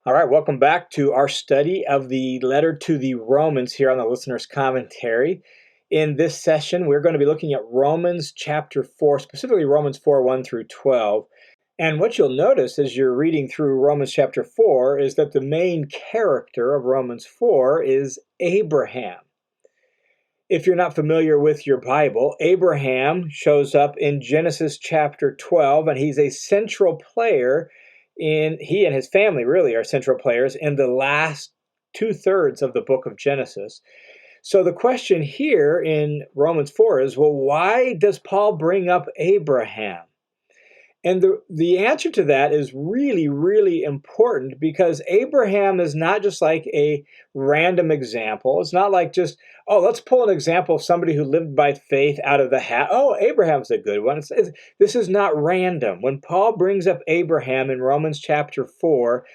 All right, welcome back to our study of the letter to the Romans here on the Listener's Commentary. In this session, we're going to be looking at Romans chapter 4, specifically Romans 4, 1 through 12. And what you'll notice as you're reading through Romans chapter 4 is that the main character of Romans 4 is Abraham. If you're not familiar with your Bible, Abraham shows up in Genesis chapter 12, and he's a central player he and his family really are central players in the last 2/3 of the book of Genesis. So the question here in Romans 4 is, well, why does Paul bring up Abraham? And the answer to that is really, really important because Abraham is not just like a random example. It's not like just, oh, let's pull an example of somebody who lived by faith out of the hat. Oh, Abraham's a good one. This is not random. When Paul brings up Abraham in Romans chapter 4,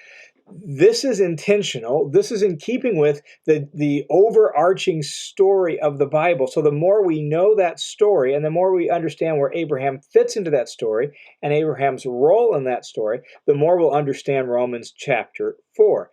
this is intentional. This is in keeping with the overarching story of the Bible. So the more we know that story and the more we understand where Abraham fits into that story and Abraham's role in that story, the more we'll understand Romans chapter 4.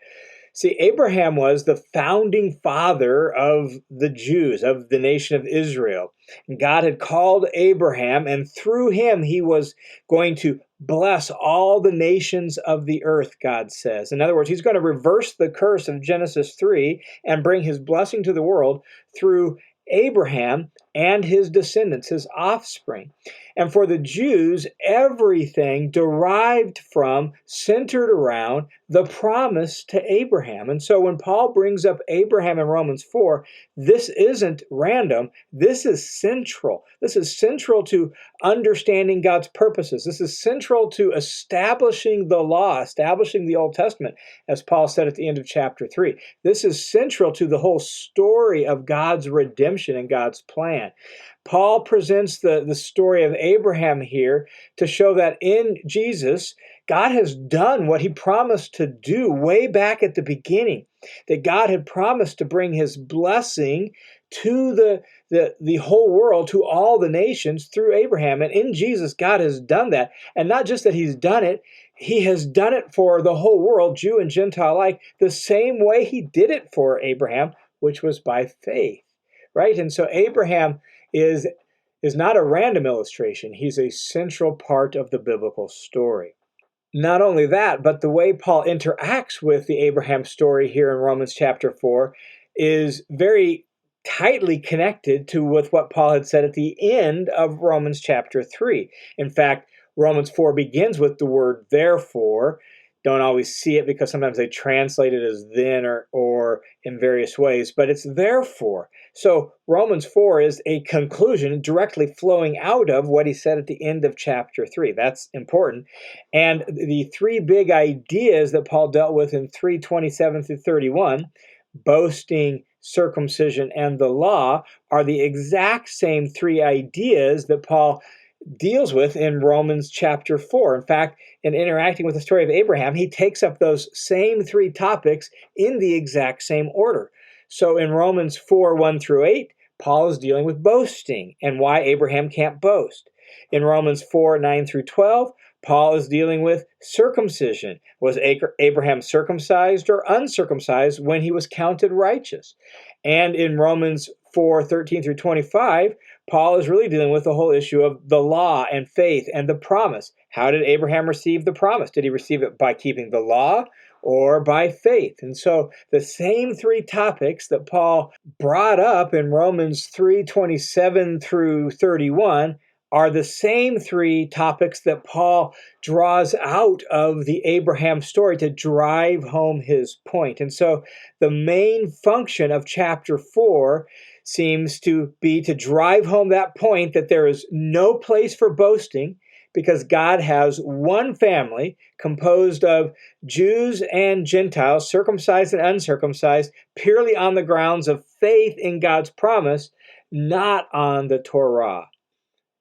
See, Abraham was the founding father of the Jews, of the nation of Israel. And God had called Abraham, and through him, he was going to bless all the nations of the earth, God says. In other words, he's going to reverse the curse of Genesis 3 and bring his blessing to the world through Abraham and his descendants, his offspring. And for the Jews, everything derived from, centered around the promise to Abraham. And so when Paul brings up Abraham in Romans 4, this isn't random. This is central. This is central to understanding God's purposes. This is central to establishing the law, establishing the Old Testament, as Paul said at the end of chapter 3. This is central to the whole story of God's redemption and God's plan. Paul presents the story of Abraham here to show that in Jesus, God has done what he promised to do way back at the beginning, that God had promised to bring his blessing to the whole world, to all the nations through Abraham. And in Jesus, God has done that. And not just that he's done it, he has done it for the whole world, Jew and Gentile alike, the same way he did it for Abraham, which was by faith, right? And so Abraham is not a random illustration. He's a central part of the biblical story. Not only that, but the way Paul interacts with the Abraham story here in Romans chapter 4 is very tightly connected to with what Paul had said at the end of Romans chapter 3. In fact, Romans 4 begins with the word therefore. Don't always see it because sometimes they translate it as then or in various ways, but it's therefore. So Romans 4 is a conclusion directly flowing out of what he said at the end of chapter 3. That's important. And the three big ideas that Paul dealt with in 3:27 through 31, boasting, circumcision, and the law, are the exact same three ideas that Paul deals with in Romans chapter 4. In fact, in interacting with the story of Abraham, he takes up those same three topics in the exact same order. So in Romans 4, 1 through 8, Paul is dealing with boasting and why Abraham can't boast. In Romans 4, 9 through 12, Paul is dealing with circumcision. Was Abraham circumcised or uncircumcised when he was counted righteous? And in Romans 4, 13 through 25, Paul is really dealing with the whole issue of the law and faith and the promise. How did Abraham receive the promise? Did he receive it by keeping the law or by faith? And so the same three topics that Paul brought up in Romans 3:27 through 31 are the same three topics that Paul draws out of the Abraham story to drive home his point. And so the main function of chapter 4 seems to be to drive home that point that there is no place for boasting because God has one family composed of Jews and Gentiles, circumcised and uncircumcised, purely on the grounds of faith in God's promise, not on the Torah.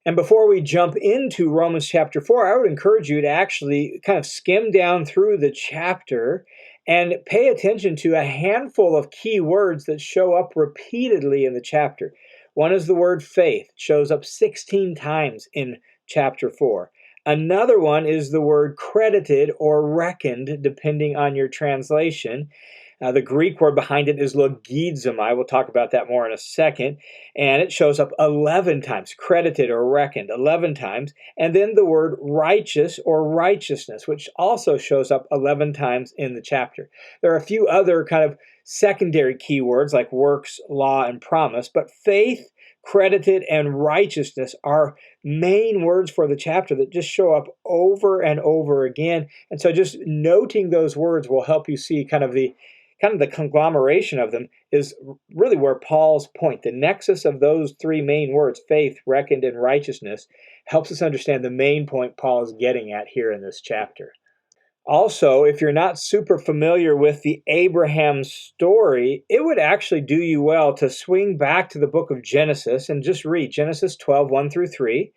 And before we jump into Romans chapter 4, I would encourage you to actually kind of skim down through the chapter and pay attention to a handful of key words that show up repeatedly in the chapter. One is the word faith. It shows up 16 times in chapter 4. Another one is the word credited or reckoned, depending on your translation. The Greek word behind it is logizomai. We'll talk about that more in a second. And it shows up 11 times, credited or reckoned 11 times. And then the word righteous or righteousness, which also shows up 11 times in the chapter. There are a few other kind of secondary keywords like works, law, and promise, but faith, credited, and righteousness are main words for the chapter that just show up over and over again. And so just noting those words will help you see kind of the conglomeration of them is really where Paul's point, the nexus of those three main words, faith, reckoned, and righteousness, helps us understand the main point Paul is getting at here in this chapter. Also, if you're not super familiar with the Abraham story, it would actually do you well to swing back to the book of Genesis and just read Genesis 12, 1 through 3,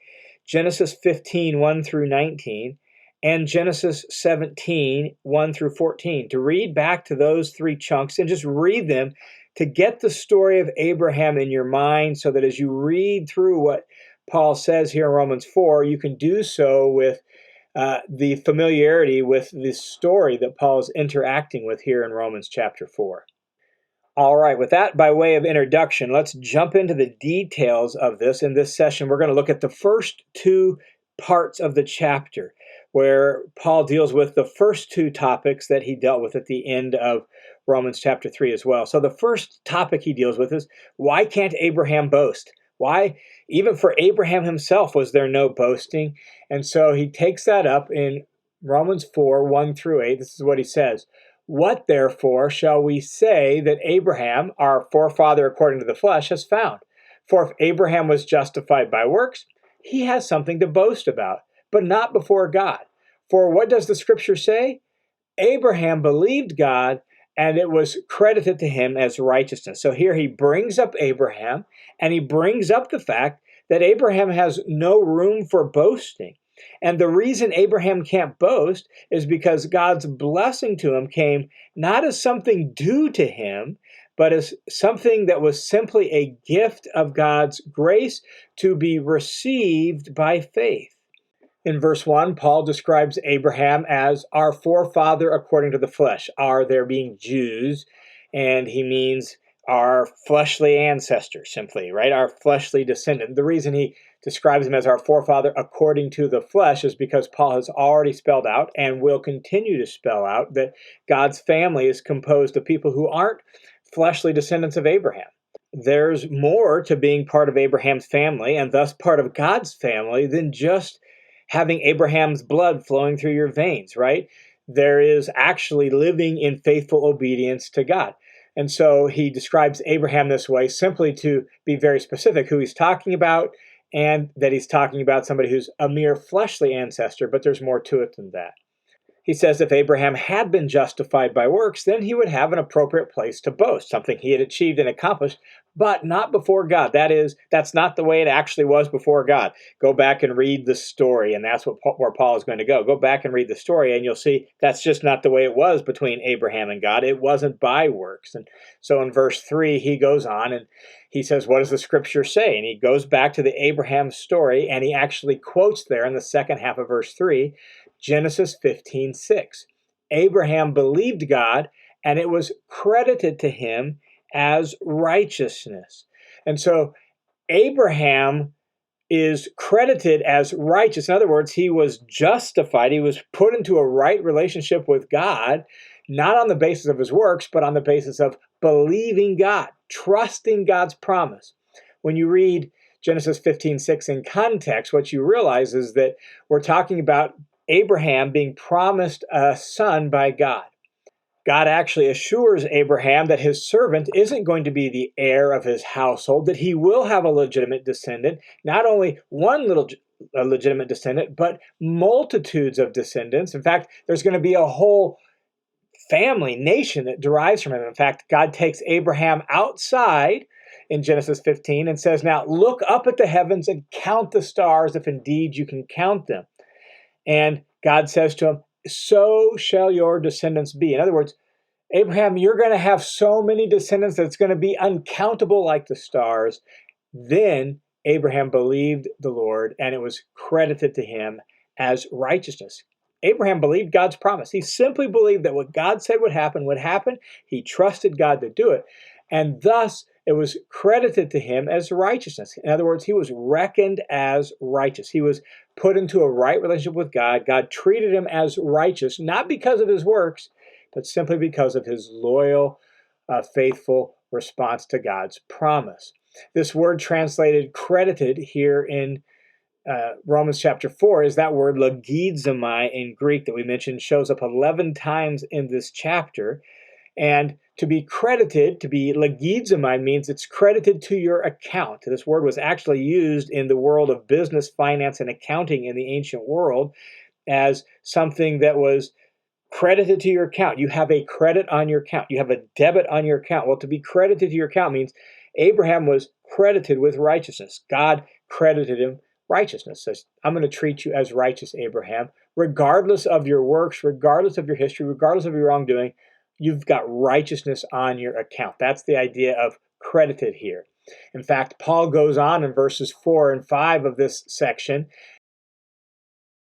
Genesis 15, 1 through 19, and Genesis 17, 1 through 14. To read back to those three chunks and just read them to get the story of Abraham in your mind so that as you read through what Paul says here in Romans 4, you can do so with the familiarity with the story that Paul is interacting with here in Romans chapter 4. All right, with that by way of introduction, let's jump into the details of this. In this session, we're going to look at the first two parts of the chapter, where Paul deals with the first two topics that he dealt with at the end of Romans chapter 3 as well. So the first topic he deals with is, why can't Abraham boast? Why, even for Abraham himself, was there no boasting? And so he takes that up in Romans 4, 1 through 8. This is what he says. What therefore shall we say that Abraham, our forefather according to the flesh, has found? For if Abraham was justified by works, he has something to boast about, but not before God. For what does the scripture say? Abraham believed God, and it was credited to him as righteousness. So here he brings up Abraham, and he brings up the fact that Abraham has no room for boasting. And the reason Abraham can't boast is because God's blessing to him came not as something due to him, but as something that was simply a gift of God's grace to be received by faith. In verse 1, Paul describes Abraham as our forefather according to the flesh, our there being Jews, and he means our fleshly ancestor, simply, right? Our fleshly descendant. The reason he describes him as our forefather according to the flesh is because Paul has already spelled out and will continue to spell out that God's family is composed of people who aren't fleshly descendants of Abraham. There's more to being part of Abraham's family and thus part of God's family than just having Abraham's blood flowing through your veins, right? There is actually living in faithful obedience to God. And so he describes Abraham this way simply to be very specific who he's talking about, and that he's talking about somebody who's a mere fleshly ancestor, but there's more to it than that. He says if Abraham had been justified by works, then he would have an appropriate place to boast, something he had achieved and accomplished, but not before God. That's not the way it actually was before God. Go back and read the story, and that's where Paul is going to go. Go back and read the story, and you'll see that's just not the way it was between Abraham and God. It wasn't by works. And so in verse 3, he goes on, and he says, what does the scripture say? And he goes back to the Abraham story, and he actually quotes there in the second half of verse 3, Genesis 15:6. Abraham believed God, and it was credited to him as righteousness. And so Abraham is credited as righteous. In other words, he was justified. He was put into a right relationship with God, not on the basis of his works, but on the basis of believing God, trusting God's promise. When you read Genesis 15:6 in context, what you realize is that we're talking about Abraham being promised a son by God. God actually assures Abraham that his servant isn't going to be the heir of his household, that he will have a legitimate descendant, not only one legitimate descendant, but multitudes of descendants. In fact, there's going to be a whole family, nation that derives from him. In fact, God takes Abraham outside in Genesis 15 and says, now look up at the heavens and count the stars if indeed you can count them. And God says to him, so shall your descendants be. In other words, Abraham, you're going to have so many descendants that it's going to be uncountable like the stars. Then Abraham believed the Lord, and it was credited to him as righteousness. Abraham believed God's promise. He simply believed that what God said would happen would happen. He trusted God to do it. And thus, it was credited to him as righteousness. In other words, he was reckoned as righteous. He was put into a right relationship with God. God treated him as righteous, not because of his works, but simply because of his loyal, faithful response to God's promise. This word translated credited here in Romans chapter 4 is that word logizomai in Greek that we mentioned, shows up 11 times in this chapter. And to be credited, to be logizomai, means it's credited to your account. This word was actually used in the world of business, finance, and accounting in the ancient world as something that was credited to your account. You have a credit on your account. You have a debit on your account. Well, to be credited to your account means Abraham was credited with righteousness. God credited him righteousness. Says, I'm going to treat you as righteous, Abraham, regardless of your works, regardless of your history, regardless of your wrongdoing. You've got righteousness on your account. That's the idea of credited here. In fact, Paul goes on in verses 4 and 5 of this section,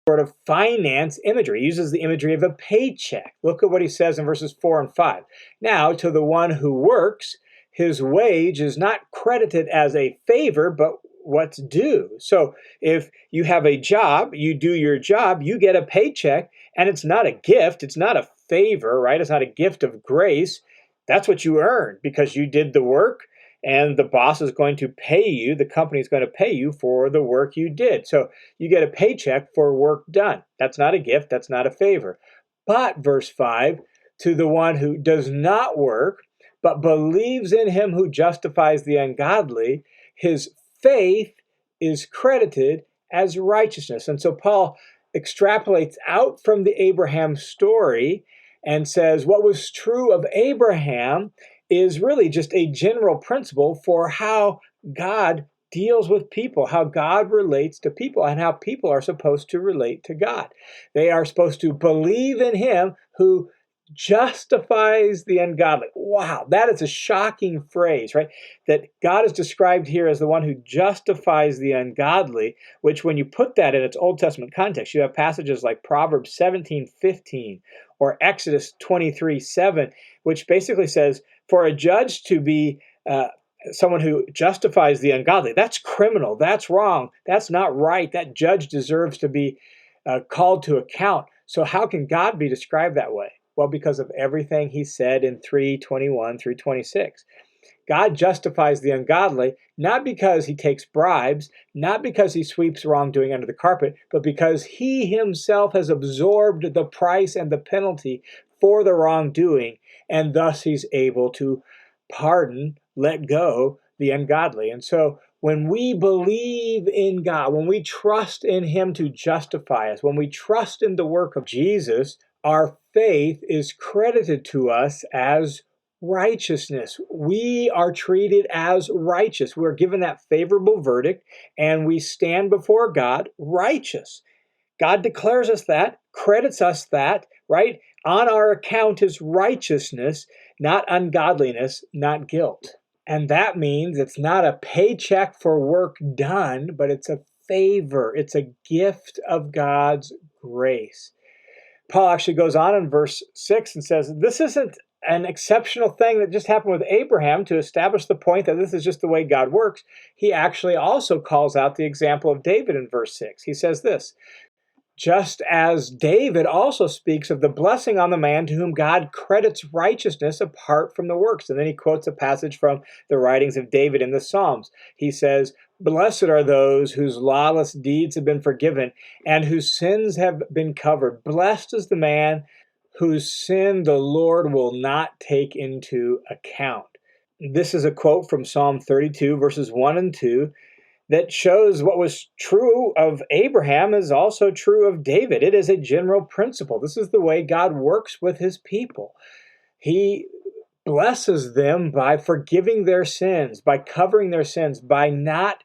sort of finance imagery. He uses the imagery of a paycheck. Look at what he says in verses 4 and 5. Now, to the one who works, his wage is not credited as a favor, but what's due. So if you have a job, you do your job, you get a paycheck, and it's not a gift, it's not a favor, right? It's not a gift of grace. That's what you earned because you did the work, and the boss is going to pay you, the company is going to pay you for the work you did. So you get a paycheck for work done. That's not a gift, that's not a favor. But, verse 5, to the one who does not work, but believes in him who justifies the ungodly, his faith is credited as righteousness. And so Paul extrapolates out from the Abraham story and says what was true of Abraham is really just a general principle for how God deals with people, how God relates to people, and how people are supposed to relate to God. They are supposed to believe in him who justifies the ungodly. Wow, that is a shocking phrase, right? That God is described here as the one who justifies the ungodly, which when you put that in its Old Testament context, you have passages like Proverbs 17:15 or Exodus 23:7, which basically says, for a judge to be someone who justifies the ungodly, that's criminal, that's wrong, that's not right, that judge deserves to be called to account. So how can God be described that way? Well, because of everything he said in 3:21 through 26. God justifies the ungodly, not because he takes bribes, not because he sweeps wrongdoing under the carpet, but because he himself has absorbed the price and the penalty for the wrongdoing, and thus he's able to pardon, let go the ungodly. And so when we believe in God, when we trust in him to justify us, when we trust in the work of Jesus, our faith is credited to us as righteousness. We are treated as righteous. We're given that favorable verdict, and we stand before God righteous. God declares us that, credits us that, right? On our account is righteousness, not ungodliness, not guilt. And that means it's not a paycheck for work done, but it's a favor. It's a gift of God's grace. Paul actually goes on in verse 6 and says, this isn't an exceptional thing that just happened with Abraham to establish the point that this is just the way God works. He actually also calls out the example of David in verse 6. He says this, just as David also speaks of the blessing on the man to whom God credits righteousness apart from the works. And then he quotes a passage from the writings of David in the Psalms. He says, blessed are those whose lawless deeds have been forgiven and whose sins have been covered. Blessed is the man whose sin the Lord will not take into account. This is a quote from Psalm 32, verses 1 and 2, that shows what was true of Abraham is also true of David. It is a general principle. This is the way God works with his people. He blesses them by forgiving their sins, by covering their sins, by not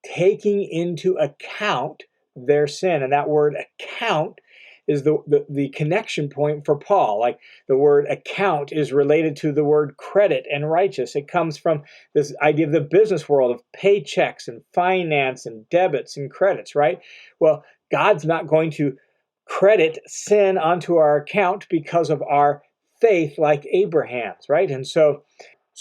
taking into account their sin. And that word account is the connection point for Paul. Like the word account is related to the word credit and righteous. It comes from this idea of the business world of paychecks and finance and debits and credits, right? Well, God's not going to credit sin onto our account because of our faith like Abraham's, right? And so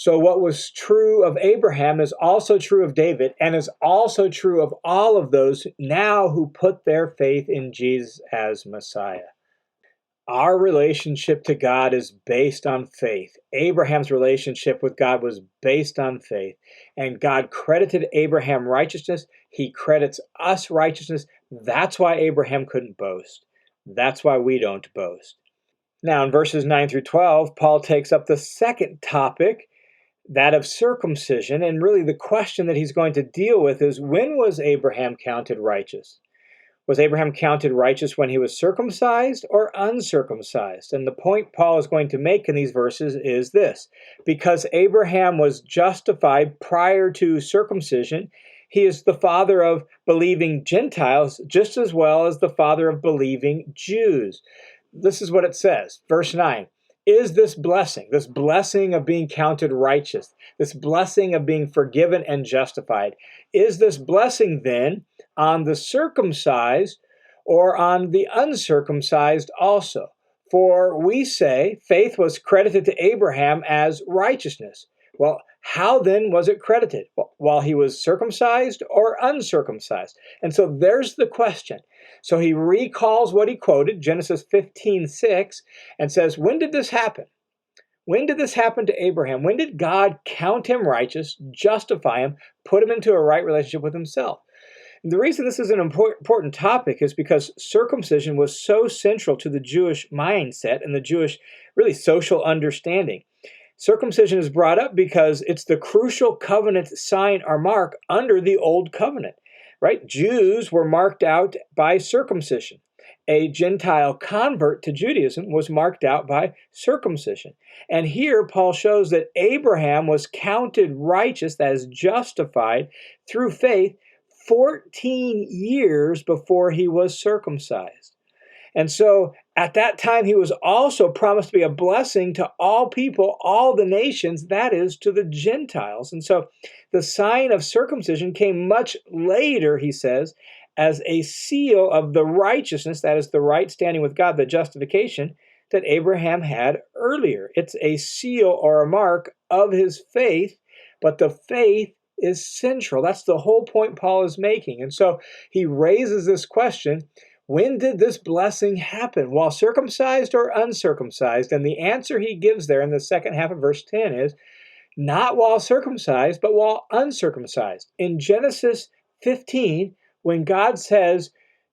what was true of Abraham is also true of David and is also true of all of those now who put their faith in Jesus as Messiah. Our relationship to God is based on faith. Abraham's relationship with God was based on faith. And God credited Abraham righteousness. He credits us righteousness. That's why Abraham couldn't boast. That's why we don't boast. Now, in verses 9 through 12, Paul takes up the second topic, that of circumcision. And really the question that he's going to deal with is, when was Abraham counted righteous? Was Abraham counted righteous when he was circumcised or uncircumcised? And the point Paul is going to make in these verses is this: because Abraham was justified prior to circumcision, he is the father of believing Gentiles just as well as the father of believing Jews. This is what it says, verse 9. Is this blessing of being counted righteous, this blessing of being forgiven and justified, is this blessing then on the circumcised or on the uncircumcised also? For we say faith was credited to Abraham as righteousness. Well, how then was it credited? While he was circumcised or uncircumcised? And so there's the question. So he recalls what he quoted, Genesis 15:6, and says, when did this happen? When did this happen to Abraham? When did God count him righteous, justify him, put him into a right relationship with himself? And the reason this is an important topic is because circumcision was so central to the Jewish mindset and the Jewish, really, social understanding. Circumcision is brought up because it's the crucial covenant sign or mark under the Old Covenant, right? Jews were marked out by circumcision. A Gentile convert to Judaism was marked out by circumcision. And here Paul shows that Abraham was counted righteous, that is justified, through faith 14 years before he was circumcised. And so at that time, he was also promised to be a blessing to all people, all the nations, that is, to the Gentiles. And so the sign of circumcision came much later, he says, as a seal of the righteousness, that is, the right standing with God, the justification that Abraham had earlier. It's a seal or a mark of his faith, but the faith is central. That's the whole point Paul is making. And so he raises this question: when did this blessing happen? While circumcised or uncircumcised? And the answer he gives there in the second half of verse 10 is, not while circumcised, but while uncircumcised. In Genesis 15, when God says,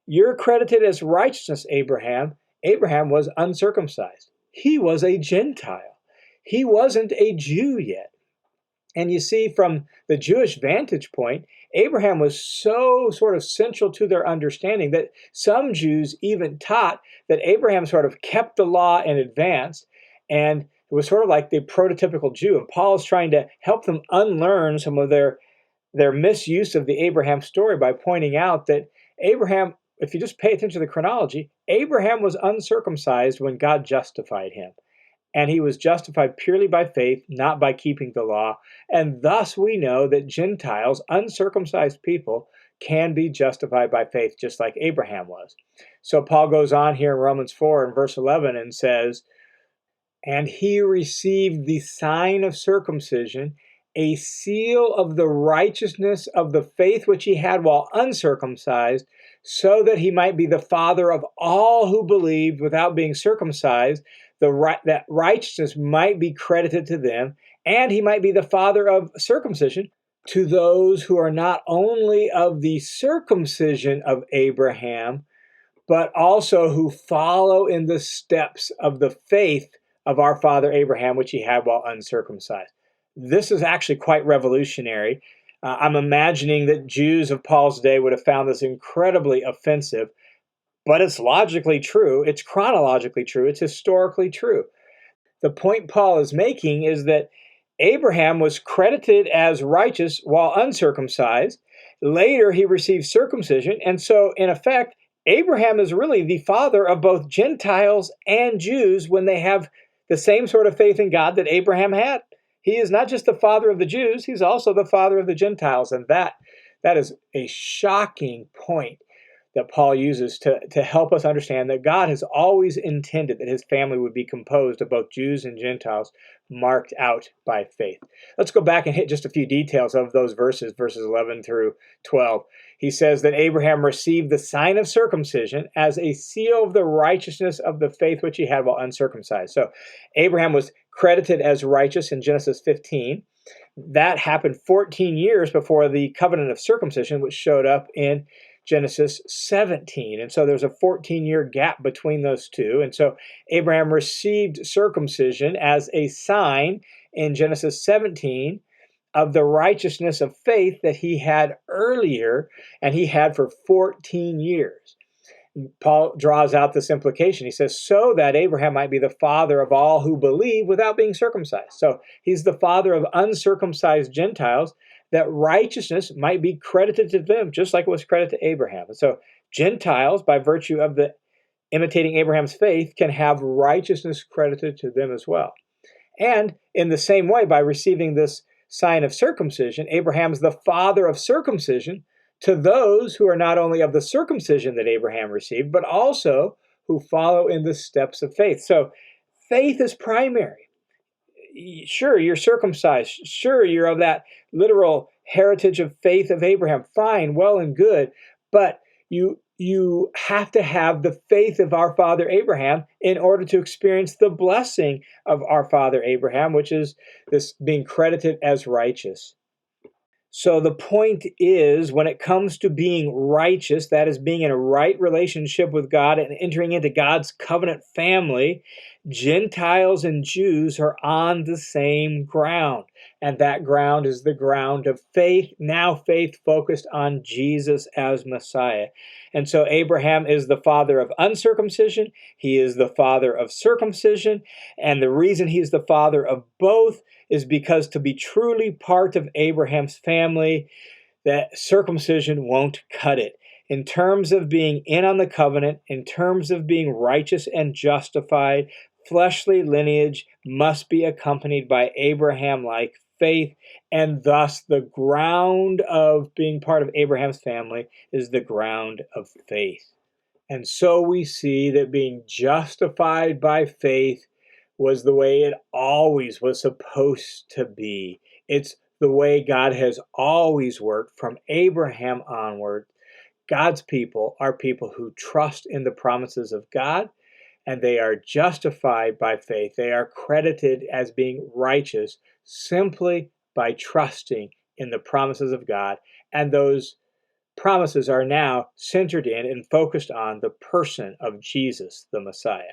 you're credited as righteousness, Abraham, Abraham was uncircumcised. He was a Gentile. He wasn't a Jew yet. And you see, from the Jewish vantage point, Abraham was so sort of central to their understanding that some Jews even taught that Abraham sort of kept the law in advance, and it was sort of like the prototypical Jew. And Paul is trying to help them unlearn some of their misuse of the Abraham story by pointing out that Abraham, if you just pay attention to the chronology, Abraham was uncircumcised when God justified him. And he was justified purely by faith, not by keeping the law. And thus we know that Gentiles, uncircumcised people, can be justified by faith just like Abraham was. So Paul goes on here in Romans 4 and verse 11 and says, and he received the sign of circumcision, a seal of the righteousness of the faith which he had while uncircumcised, so that he might be the father of all who believed without being circumcised, that righteousness might be credited to them, and he might be the father of circumcision to those who are not only of the circumcision of Abraham, but also who follow in the steps of the faith of our father Abraham, which he had while uncircumcised. This is actually quite revolutionary. I'm imagining that Jews of Paul's day would have found this incredibly offensive, but it's logically true, it's chronologically true, it's historically true. The point Paul is making is that Abraham was credited as righteous while uncircumcised. Later, he received circumcision, and so, in effect, Abraham is really the father of both Gentiles and Jews when they have the same sort of faith in God that Abraham had. He is not just the father of the Jews, he's also the father of the Gentiles, and that is a shocking point. that Paul uses to help us understand that God has always intended that his family would be composed of both Jews and Gentiles, marked out by faith. Let's go back and hit just a few details of those verses 11 through 12. He says that Abraham received the sign of circumcision as a seal of the righteousness of the faith which he had while uncircumcised. So Abraham was credited as righteous in Genesis 15. That happened 14 years before the covenant of circumcision, which showed up in Genesis 17. And so there's a 14-year gap between those two. And so Abraham received circumcision as a sign in Genesis 17 of the righteousness of faith that he had earlier, and he had for 14 years. Paul draws out this implication. He says, so that Abraham might be the father of all who believe without being circumcised. So he's the father of uncircumcised Gentiles, that righteousness might be credited to them, just like it was credited to Abraham. And so Gentiles, by virtue of the imitating Abraham's faith, can have righteousness credited to them as well. And in the same way, by receiving this sign of circumcision, Abraham's the father of circumcision to those who are not only of the circumcision that Abraham received, but also who follow in the steps of faith. So faith is primary. Sure, you're circumcised. Sure, you're of that literal heritage of faith of Abraham. Fine, well and good. But you have to have the faith of our father Abraham in order to experience the blessing of our father Abraham, which is this being credited as righteous. So the point is, when it comes to being righteous, that is being in a right relationship with God and entering into God's covenant family, Gentiles and Jews are on the same ground. And that ground is the ground of faith, now faith focused on Jesus as Messiah. And so Abraham is the father of uncircumcision. He is the father of circumcision. And the reason he is the father of both is because to be truly part of Abraham's family, that circumcision won't cut it. In terms of being in on the covenant, in terms of being righteous and justified, fleshly lineage must be accompanied by Abraham-like faith, and thus the ground of being part of Abraham's family is the ground of faith. And so we see that being justified by faith was the way it always was supposed to be. It's the way God has always worked from Abraham onward. God's people are people who trust in the promises of God, and they are justified by faith. They are credited as being righteous simply by trusting in the promises of God. And those promises are now centered in and focused on the person of Jesus, the Messiah.